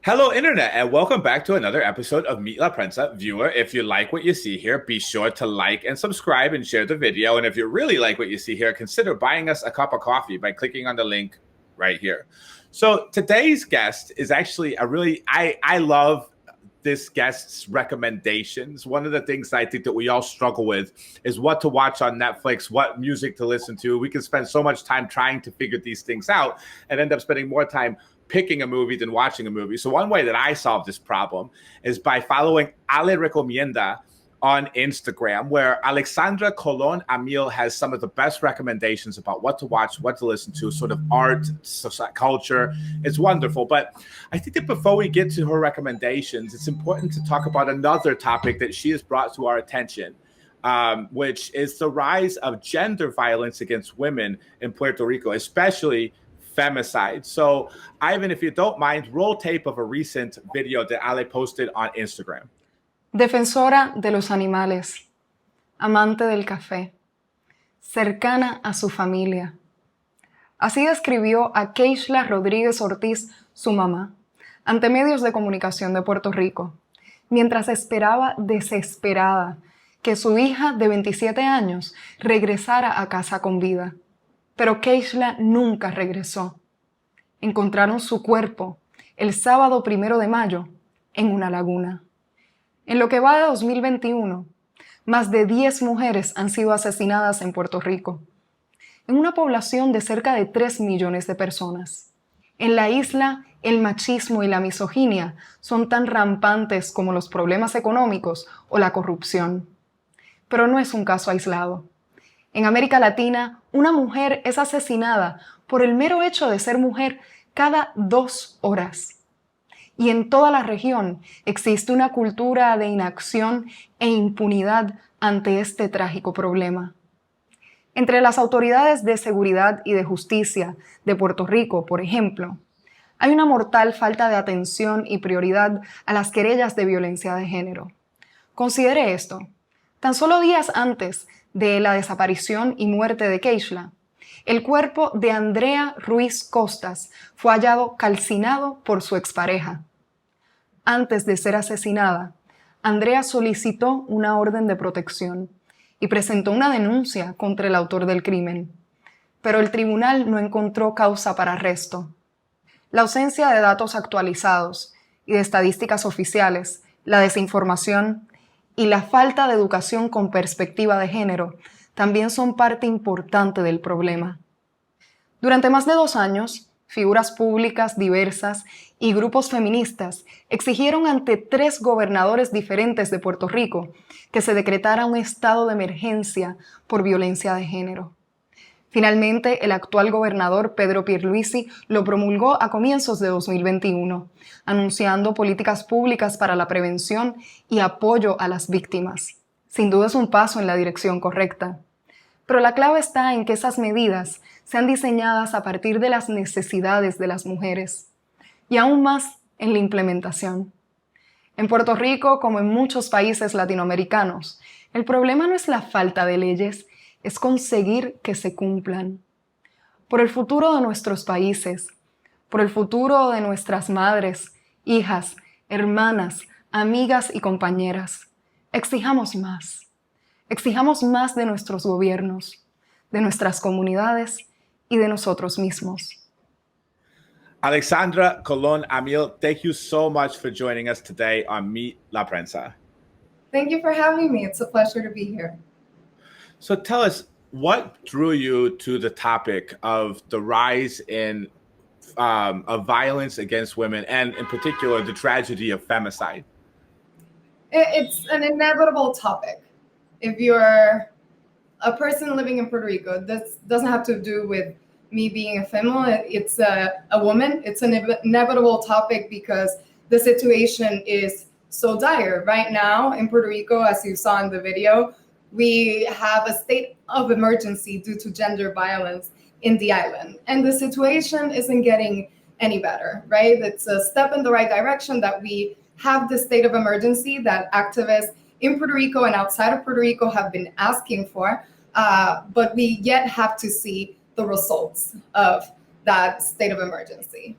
Hello, Internet, and welcome back to another episode of Meet La Prensa. Viewer, if you like what you see here, be sure to like and subscribe and share the video. And if you really like what you see here, consider buying us a cup of coffee by clicking on the link right here. So today's guest is actually I love this guest's recommendations. One of the things I think that we all struggle with is what to watch on Netflix, what music to listen to. We can spend so much time trying to figure these things out and end up spending more time picking a movie than watching a movie. So one way that I solve this problem is by following Ale Recomienda on Instagram, where Alexandra Colón-Amil has some of the best recommendations about what to watch, what to listen to, sort of art, culture. It's wonderful. But I think that before we get to her recommendations, it's important to talk about another topic that she has brought to our attention, which is the rise of gender violence against women in Puerto Rico, especially femicide. So, Ivan, if you don't mind, roll tape of a recent video that Ale posted on Instagram. Defensora de los animales, amante del café, cercana a su familia. Así describió a Keishla Rodríguez Ortiz, su mamá, ante medios de comunicación de Puerto Rico, mientras esperaba desesperada que su hija de 27 años regresara a casa con vida. Pero Keishla nunca regresó. Encontraron su cuerpo el sábado 1 de mayo en una laguna. En lo que va de 2021, más de 10 mujeres han sido asesinadas en Puerto Rico, en una población de cerca de 3 millones de personas. En la isla, el machismo y la misoginia son tan rampantes como los problemas económicos o la corrupción. Pero no es un caso aislado. En América Latina, una mujer es asesinada por el mero hecho de ser mujer cada 2 horas. Y en toda la región existe una cultura de inacción e impunidad ante este trágico problema. Entre las autoridades de seguridad y de justicia de Puerto Rico, por ejemplo, hay una mortal falta de atención y prioridad a las querellas de violencia de género. Considere esto. Tan solo días antes de la desaparición y muerte de Keishla, el cuerpo de Andrea Ruiz Costas fue hallado calcinado por su expareja. Antes de ser asesinada, Andrea solicitó una orden de protección y presentó una denuncia contra el autor del crimen, pero el tribunal no encontró causa para arresto. La ausencia de datos actualizados y de estadísticas oficiales, la desinformación y la falta de educación con perspectiva de género también son parte importante del problema. Durante más de 2 años, figuras públicas diversas y grupos feministas exigieron ante 3 gobernadores diferentes de Puerto Rico que se decretara un estado de emergencia por violencia de género. Finalmente, el actual gobernador Pedro Pierluisi lo promulgó a comienzos de 2021, anunciando políticas públicas para la prevención y apoyo a las víctimas. Sin duda es un paso en la dirección correcta. Pero la clave está en que esas medidas sean diseñadas a partir de las necesidades de las mujeres y aún más en la implementación. En Puerto Rico, como en muchos países latinoamericanos, el problema no es la falta de leyes, es conseguir que se cumplan. Por el futuro de nuestros países, por el futuro de nuestras madres, hijas, hermanas, amigas y compañeras, exijamos más. Exijamos más de nuestros gobiernos, de nuestras comunidades y de nosotros mismos. Alexandra Colón-Amil, thank you so much for joining us today on Meet La Prensa. Thank you for having me. It's a pleasure to be here. So tell us, what drew you to the topic of the rise of violence against women, and in particular, the tragedy of femicide? It's an inevitable topic. If you're a person living in Puerto Rico, this doesn't have to do with me being a female. It's a woman. It's an inevitable topic because the situation is so dire. Right now in Puerto Rico, as you saw in the video, we have a state of emergency due to gender violence in the island. And the situation isn't getting any better, right? It's a step in the right direction that we have the state of emergency that activists in Puerto Rico and outside of Puerto Rico have been asking for, but we yet have to see the results of that state of emergency.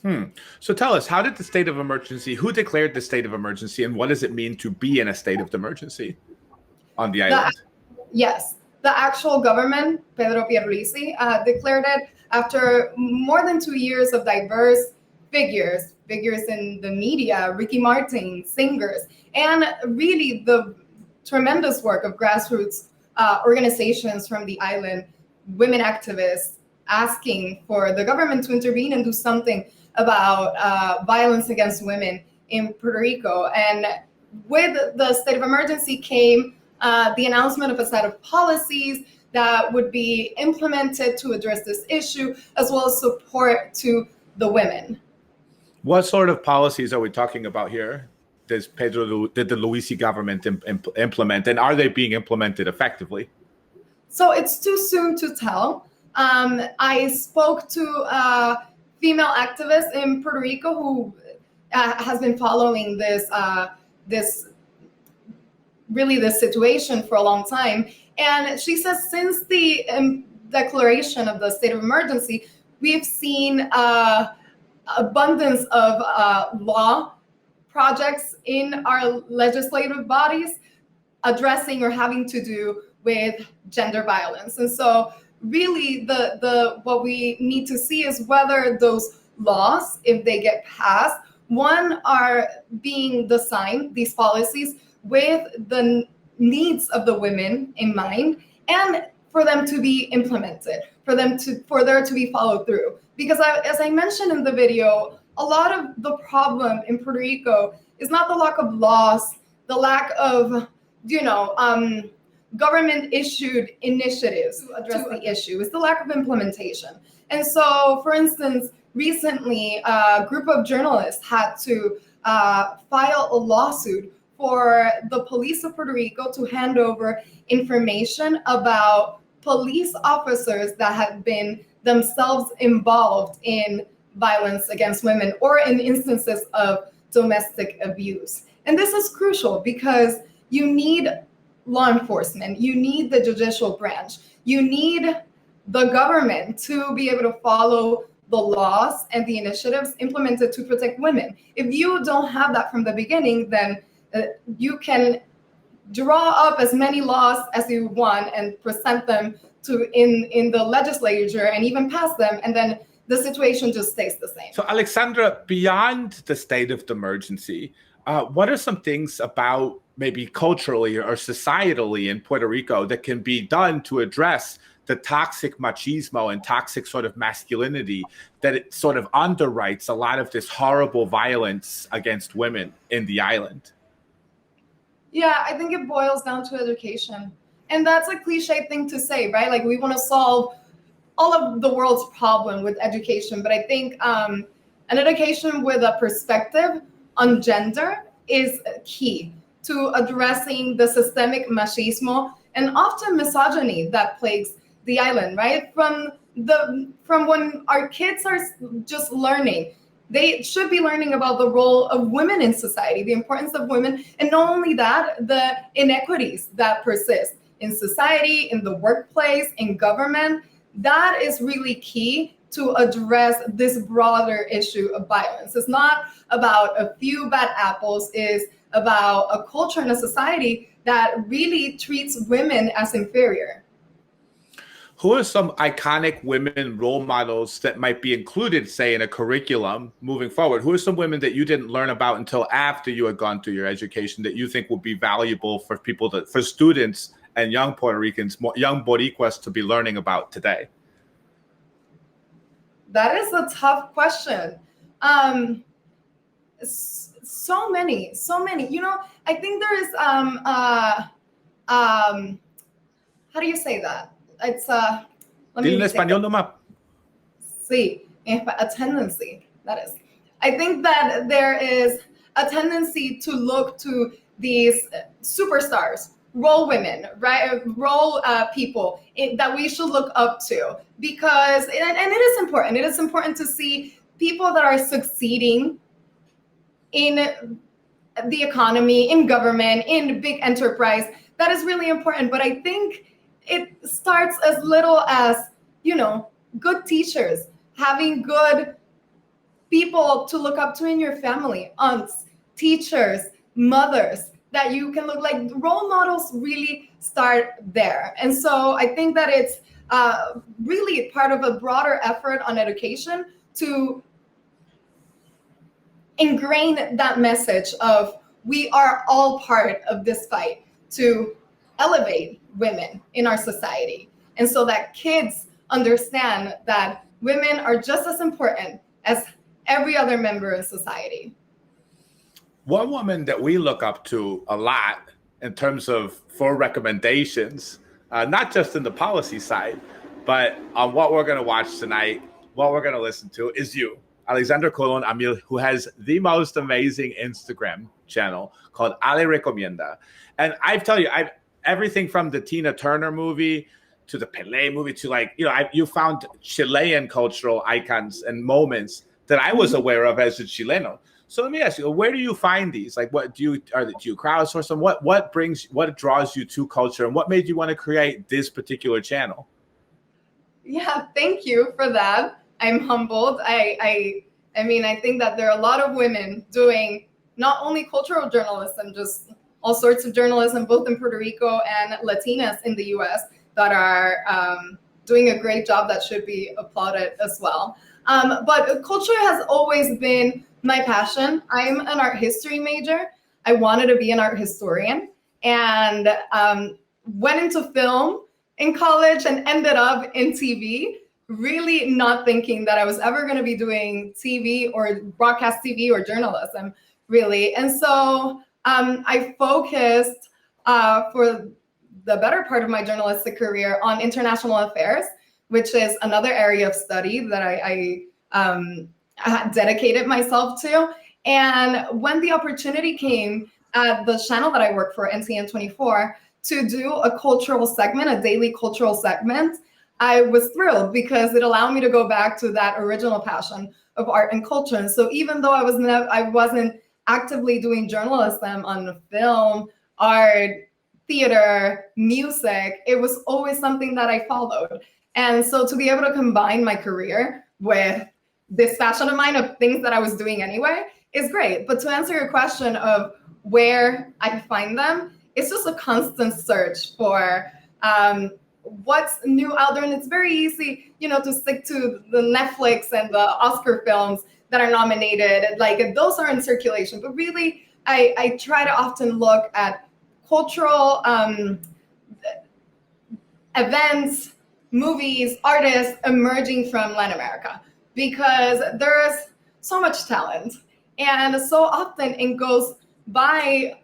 So tell us, how did the state of emergency, who declared the state of emergency, and what does it mean to be in a state of emergency on the island? Yes, the actual government, Pedro Pierluisi, declared it after more than 2 years of diverse figures in the media, Ricky Martin, singers, and really the tremendous work of grassroots organizations from the island, women activists, asking for the government to intervene and do something about violence against women in Puerto Rico. And with the state of emergency came the announcement of a set of policies that would be implemented to address this issue, as well as support to the women. What sort of policies are we talking about here? Did the Luisi government implement, and are they being implemented effectively? So it's too soon to tell. I spoke to a female activist in Puerto Rico who has been following this situation for a long time. And she says since the declaration of the state of emergency, we've seen abundance of law projects in our legislative bodies addressing or having to do with gender violence. And so really the what we need to see is whether those laws, if they get passed, one, are being designed, these policies, with the needs of the women in mind, and for them to be implemented, for there to be followed through. Because as I mentioned in the video, a lot of the problem in Puerto Rico is not the lack of laws, the lack of, government issued initiatives to address the issue. It's the lack of implementation. And so, for instance, recently, a group of journalists had to file a lawsuit for the police of Puerto Rico to hand over information about police officers that had been themselves involved in violence against women or in instances of domestic abuse. And this is crucial because you need law enforcement, you need the judicial branch, you need the government to be able to follow the laws and the initiatives implemented to protect women. If you don't have that from the beginning, then you can draw up as many laws as you want and present them to in the legislature and even pass them, and then the situation just stays the same. So Alexandra, beyond the state of emergency, what are some things about maybe culturally or societally in Puerto Rico that can be done to address the toxic machismo and toxic sort of masculinity that it sort of underwrites a lot of this horrible violence against women in the island? Yeah, I think it boils down to education. And that's a cliche thing to say, right? Like we want to solve all of the world's problem with education. But I think an education with a perspective on gender is key to addressing the systemic machismo and often misogyny that plagues the island, right? From when our kids are just learning, they should be learning about the role of women in society, the importance of women, and not only that, the inequities that persist in society, in the workplace, in government. That is really key to address this broader issue of violence. It's not about a few bad apples, it's about a culture and a society that really treats women as inferior. Who are some iconic women role models that might be included, say, in a curriculum moving forward? Who are some women that you didn't learn about until after you had gone through your education that you think would be valuable for for students and young Puerto Ricans, young Boricuas to be learning about today? That is a tough question. So many. I think there is, how do you say that? It's let me en español nomás. Sí, a tendency, that is. I think that there is a tendency to look to these superstars, role women, right? Role people that we should look up to because, and it is important. It is important to see people that are succeeding in the economy, in government, in big enterprise. That is really important. But I think it starts as little as, good teachers, having good people to look up to in your family, aunts, teachers, mothers, that you can look like. Role models really start there. And so I think that it's really part of a broader effort on education to ingrain that message of we are all part of this fight to elevate women in our society. And so that kids understand that women are just as important as every other member in society. One woman that we look up to a lot in terms of for recommendations, not just in the policy side, but on what we're going to watch tonight, what we're going to listen to, is you, Alexandra Colón-Amil, who has the most amazing Instagram channel called Ale Recomienda. And I tell you, everything from the Tina Turner movie to the Pelé movie to, like, you know, you found Chilean cultural icons and moments that I was aware of as a Chileno. So let me ask you, where do you find these? Like, what do you crowdsource them? What draws you to culture, and what made you want to create this particular channel? Yeah, thank you for that. I'm humbled. I mean, I think that there are a lot of women doing not only cultural journalism, just all sorts of journalism, both in Puerto Rico and Latinas in the US, that are doing a great job that should be applauded as well. But culture has always been my passion. I'm an art history major. I wanted to be an art historian, and went into film in college and ended up in TV, really not thinking that I was ever going to be doing TV or broadcast TV or journalism, really. And so I focused for the better part of my journalistic career on international affairs, which is another area of study that I dedicated myself to. And when the opportunity came at the channel that I work for, NCN24, to do a cultural segment, a daily cultural segment, I was thrilled because it allowed me to go back to that original passion of art and culture. And so even though I wasn't actively doing journalism on film, art, theater, music, it was always something that I followed. And so to be able to combine my career with this passion of mine of things that I was doing anyway is great. But to answer your question of where I find them, it's just a constant search for what's new out there. And it's very easy, you know, to stick to the Netflix and the Oscar films that are nominated. Like, those are in circulation. But really, I try to often look at cultural events, movies, artists emerging from Latin America, because there's so much talent. And so often it goes by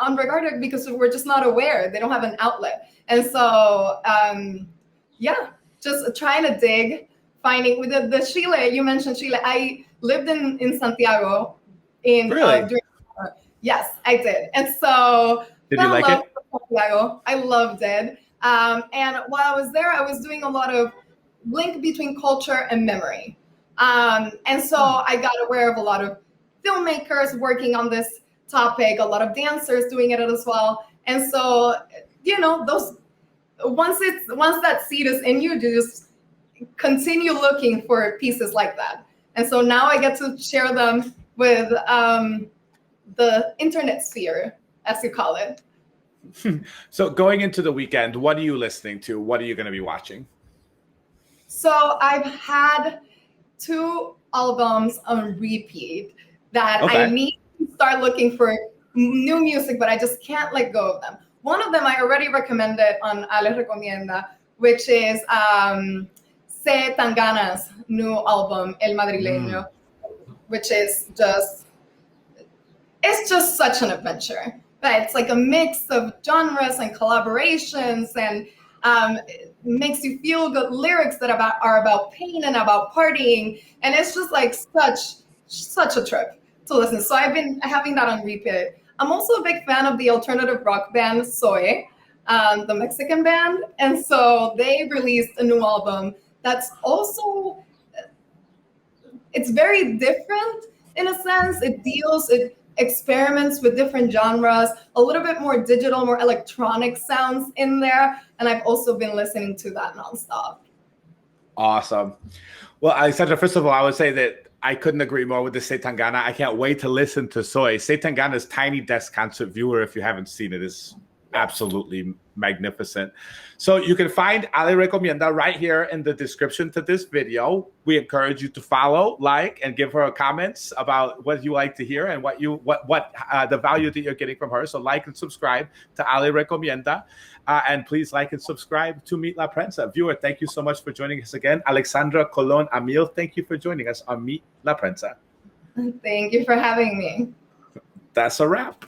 unregarded because we're just not aware. They don't have an outlet. And so, yeah, just trying to dig, finding with the Chile, you mentioned Chile. I lived in Santiago. Really? Yes, I did. And so, did you like it? Santiago. I loved it. And while I was there, I was doing a lot of link between culture and memory. And so I got aware of a lot of filmmakers working on this topic, a lot of dancers doing it as well. And so, you know, those once that seed is in you, you just continue looking for pieces like that. And so now I get to share them with the internet sphere, as you call it. So going into the weekend, what are you listening to? What are you going to be watching? So I've had 2 albums on repeat that I need to start looking for new music, but I just can't let go of them. One of them I already recommended on Ale Recomienda, which is C. Tangana's new album, El Madrileño, which is it's just such an adventure. But it's like a mix of genres and collaborations, and it makes you feel good lyrics that are about pain and about partying. And it's just like such a trip to listen. So I've been having that on repeat. I'm also a big fan of the alternative rock band Soy, the Mexican band. And so they released a new album that's also, it's very different in a sense. It experiments with different genres, a little bit more digital, more electronic sounds in there. And I've also been listening to that nonstop. Awesome. Well, Alexandra, first of all, I would say that I couldn't agree more with the Setangana. I can't wait to listen to Soy. Setangana's Tiny Desk concert viewer, if you haven't seen it, is absolutely magnificent. So you can find Ale Recomienda right here in the description to this video. We encourage you to follow, like, and give her comments about what you like to hear and what the value that you're getting from her. So like and subscribe to Ale Recomienda. And please like and subscribe to Meet La Prensa. Viewer, thank you so much for joining us again. Alexandra Colón-Amil, thank you for joining us on Meet La Prensa. Thank you for having me. That's a wrap.